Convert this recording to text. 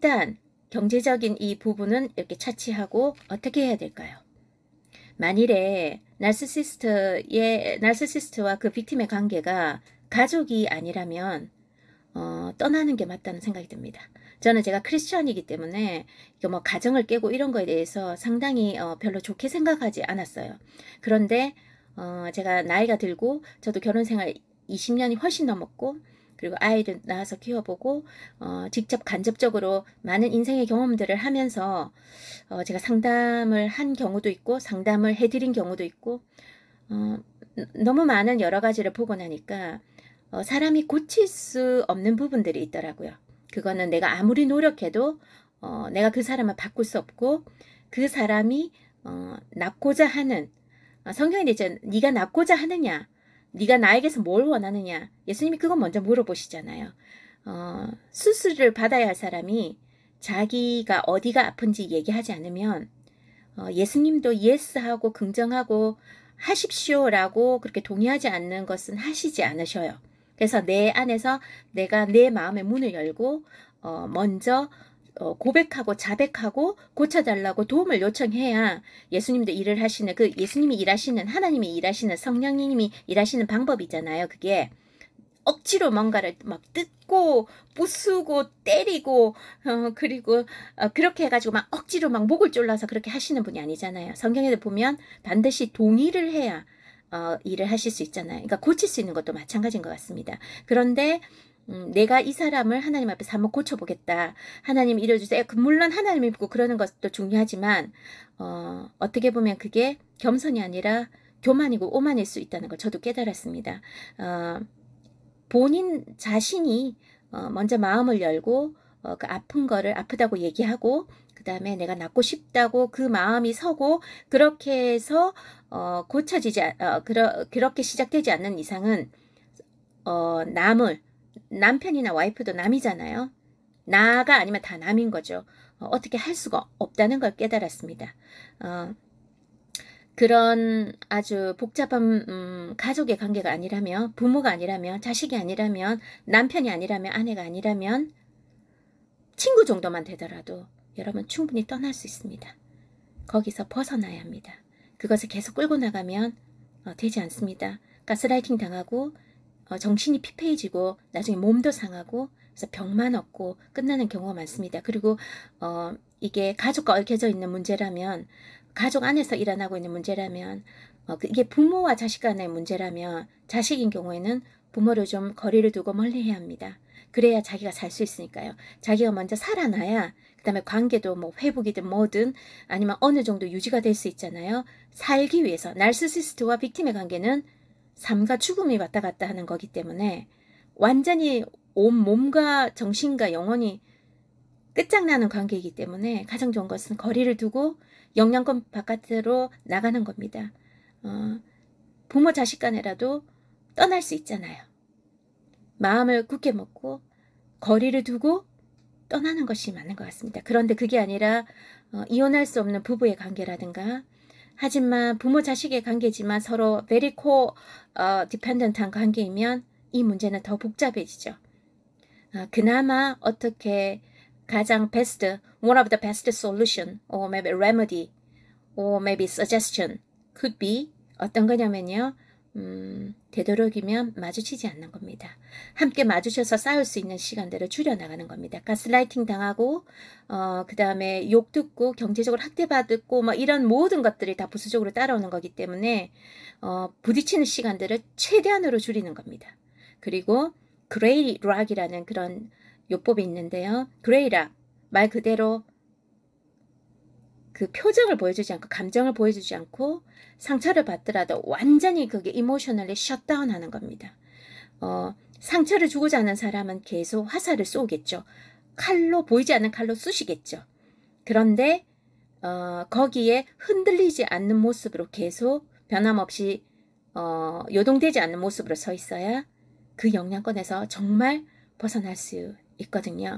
일단 경제적인 이 부분은 이렇게 차치하고 어떻게 해야 될까요? 만일에 나르시시스트와 그 빅팀의 관계가 가족이 아니라면 떠나는 게 맞다는 생각이 듭니다. 저는 제가 크리스천이기 때문에 이거 뭐 가정을 깨고 이런 거에 대해서 상당히 별로 좋게 생각하지 않았어요. 그런데 제가 나이가 들고 저도 결혼 생활 20년이 훨씬 넘었고 그리고 아이를 낳아서 키워보고 직접 간접적으로 많은 인생의 경험들을 하면서 제가 상담을 한 경우도 있고 상담을 해드린 경우도 있고 너무 많은 여러 가지를 보고 나니까 사람이 고칠 수 없는 부분들이 있더라고요. 그거는 내가 아무리 노력해도 내가 그 사람을 바꿀 수 없고 그 사람이 낫고자 하는 성경에 있죠. 네가 낫고자 하느냐, 네가 나에게서 뭘 원하느냐. 예수님이 그거 먼저 물어보시잖아요. 수술을 받아야 할 사람이 자기가 어디가 아픈지 얘기하지 않으면 예수님도 예스하고 긍정하고 하십시오라고 그렇게 동의하지 않는 것은 하시지 않으셔요. 그래서 내 안에서 내가 내 마음의 문을 열고 먼저 고백하고 자백하고 고쳐달라고 도움을 요청해야 예수님도 일을 하시는 그 예수님이 일하시는 하나님이 일하시는 성령님이 일하시는 방법이잖아요. 그게 억지로 뭔가를 막 뜯고 부수고 때리고 그리고 그렇게 해가지고 막 억지로 막 목을 졸라서 그렇게 하시는 분이 아니잖아요. 성경에도 보면 반드시 동의를 해야 일을 하실 수 있잖아요. 그러니까 고칠 수 있는 것도 마찬가지인 것 같습니다. 그런데 내가 이 사람을 하나님 앞에서 한번 고쳐보겠다. 하나님 이뤄주세요. 물론 하나님이 보고 그러는 것도 중요하지만 어떻게 보면 그게 겸손이 아니라 교만이고 오만일 수 있다는 걸 저도 깨달았습니다. 본인 자신이 먼저 마음을 열고 그 아픈 거를 아프다고 얘기하고 그 다음에 내가 낫고 싶다고 그 마음이 서고 그렇게 해서 고쳐지지 그렇게 시작되지 않는 이상은 남편이나 와이프도 남이잖아요. 나가 아니면 다 남인 거죠. 어떻게 할 수가 없다는 걸 깨달았습니다. 그런 아주 복잡한 가족의 관계가 아니라면 부모가 아니라면 자식이 아니라면 남편이 아니라면 아내가 아니라면 친구 정도만 되더라도 여러분 충분히 떠날 수 있습니다. 거기서 벗어나야 합니다. 그것을 계속 끌고 나가면 되지 않습니다. 가스라이팅 당하고 정신이 피폐해지고 나중에 몸도 상하고 그래서 병만 얻고 끝나는 경우가 많습니다. 그리고 이게 가족과 얽혀져 있는 문제라면 가족 안에서 일어나고 있는 문제라면 이게 부모와 자식 간의 문제라면 자식인 경우에는 부모를 좀 거리를 두고 멀리 해야 합니다. 그래야 자기가 살 수 있으니까요. 자기가 먼저 살아나야 그 다음에 관계도 뭐 회복이든 뭐든 아니면 어느 정도 유지가 될 수 있잖아요. 살기 위해서 나르시시스트와 빅팀의 관계는 삶과 죽음이 왔다 갔다 하는 거기 때문에 완전히 온 몸과 정신과 영혼이 끝장나는 관계이기 때문에 가장 좋은 것은 거리를 두고 영향권 바깥으로 나가는 겁니다. 부모 자식 간에라도 떠날 수 있잖아요. 마음을 굳게 먹고 거리를 두고 떠나는 것이 맞는 것 같습니다. 그런데 그게 아니라 이혼할 수 없는 부부의 관계라든가 하지만 부모 자식의 관계지만 서로 very co-dependent한 관계이면 이 문제는 더 복잡해지죠. 그나마 어떻게 가장 one of the best solution or maybe remedy or maybe suggestion could be 어떤 거냐면요. 되도록이면 마주치지 않는 겁니다. 함께 마주쳐서 싸울 수 있는 시간들을 줄여나가는 겁니다. 가스라이팅 당하고 그 다음에 욕 듣고 경제적으로 학대받고 뭐 이런 모든 것들이 다 부수적으로 따라오는 거기 때문에 부딪히는 시간들을 최대한으로 줄이는 겁니다. 그리고 그레이 락이라는 그런 요법이 있는데요. 그레이 락 말 그대로 그 표정을 보여주지 않고 감정을 보여주지 않고 상처를 받더라도 완전히 그게 이모셔널리 셧다운 하는 겁니다. 상처를 주고자 하는 사람은 계속 화살을 쏘겠죠. 칼로 보이지 않는 칼로 쑤시겠죠. 그런데 거기에 흔들리지 않는 모습으로 계속 변함없이 요동되지 않는 모습으로 서 있어야 그 영향권에서 정말 벗어날 수 있거든요.